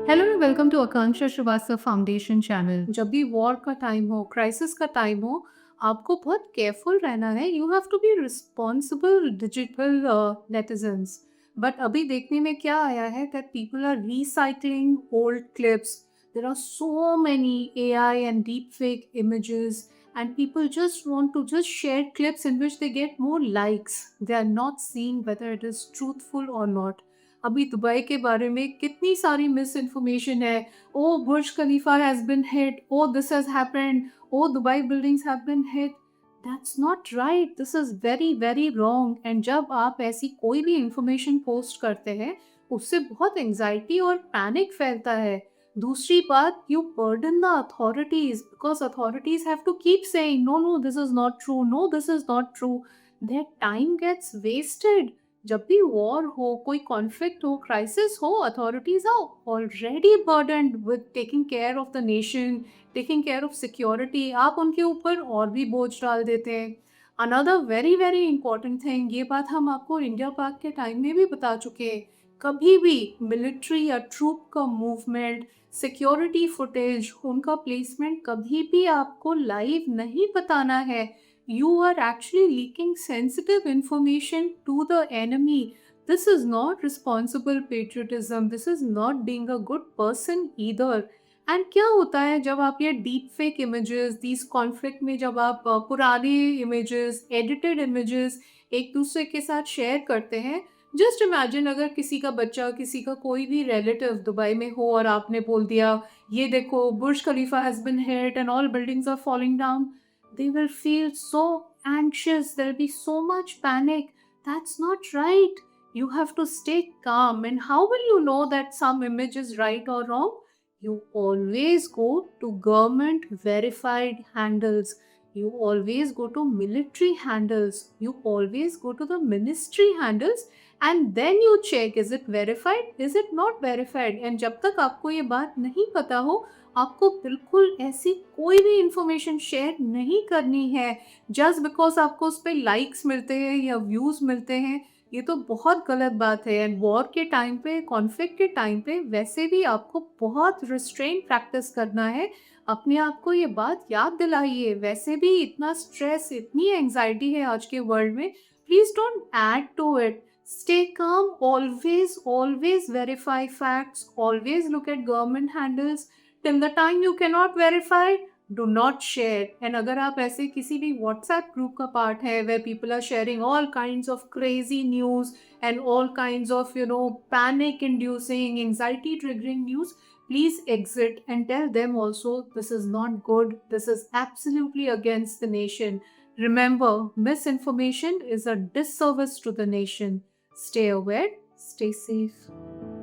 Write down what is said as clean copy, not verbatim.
Hello and welcome to Akanksha Srivastava foundation channel. जब भी war का टाइम हो, क्राइसिस का टाइम हो, आपको बहुत केयरफुल रहना है। You have to be responsible digital netizens. But अभी देखने में क्या आया है that people are recycling old clips. There are so many AI and deep fake images, and people just want to just share clips in which they get more likes. They are not seeing whether it is truthful or not. अभी Dubai के बारे में कितनी सारी misinformation है. Oh Burj Khalifa has been hit, oh this has happened, oh Dubai buildings have been hit. That's not right. This is very very wrong. And जब आप ऐसी कोई भी इंफॉर्मेशन पोस्ट करते हैं, उससे बहुत एंजाइटी और पैनिक फैलता है. दूसरी बात, you burden the authorities because authorities have to keep saying no no this is not true, no this is not true. That time gets wasted. जब भी वॉर हो, कोई कॉन्फ्लिक्ट हो, क्राइसिस हो, authorities are already burdened with taking care of the nation, taking care of security. आप उनके ऊपर और भी बोझ डाल देते हैं. Another very very important thing, ये बात हम आपको इंडिया पाक के टाइम में भी बता चुके हैं. कभी भी मिलिट्री या ट्रूप का मूवमेंट, सिक्योरिटी फुटेज, उनका प्लेसमेंट कभी भी आपको लाइव नहीं बताना है. You are actually leaking sensitive information to the enemy. This is not responsible patriotism. This is not being a good person either. And क्या होता है जब आप ये deep fake images, these conflict में जब आप पुराने इमेजेस, एडिटेड इमेजेस एक दूसरे के साथ शेयर करते हैं. जस्ट इमेजिन अगर किसी का बच्चा, किसी का कोई भी रिलेटिव दुबई में हो और आपने बोल दिया ये देखो Burj Khalifa has been hit and all buildings are falling down. They will feel so anxious. There'll be so much panic. That's not right. You have to stay calm. And how will you know that some image is right or wrong? You always go to government verified handles. You always go to military handles. You always go to the ministry handles. And then you check, is it verified? Is it not verified? And जब तक आपको ये बात नहीं पता हो, आपको बिल्कुल ऐसी कोई भी इंफॉर्मेशन शेयर नहीं करनी है. जस्ट बिकॉज आपको उस पर लाइक्स मिलते हैं या व्यूज़ मिलते हैं, ये तो बहुत गलत बात है. एंड वॉर के टाइम पे, कॉन्फ्लिक्ट के टाइम पे वैसे भी आपको बहुत रिस्ट्रेन प्रैक्टिस करना है. अपने आप को ये बात याद दिलाइए. वैसे भी इतना स्ट्रेस, इतनी एंजाइटी है आज के वर्ल्ड में. Please don't add to it. Stay calm, always, always verify facts, always look at government handles. Till the time you cannot verify, do not share. And अगर आप ऐसे किसी भी WhatsApp group का part है where people are sharing all kinds of crazy news and all kinds of panic inducing, anxiety triggering news, please exit and tell them also this is not good, this is absolutely against the nation. Remember, misinformation is a disservice to the nation. Stay aware, stay safe.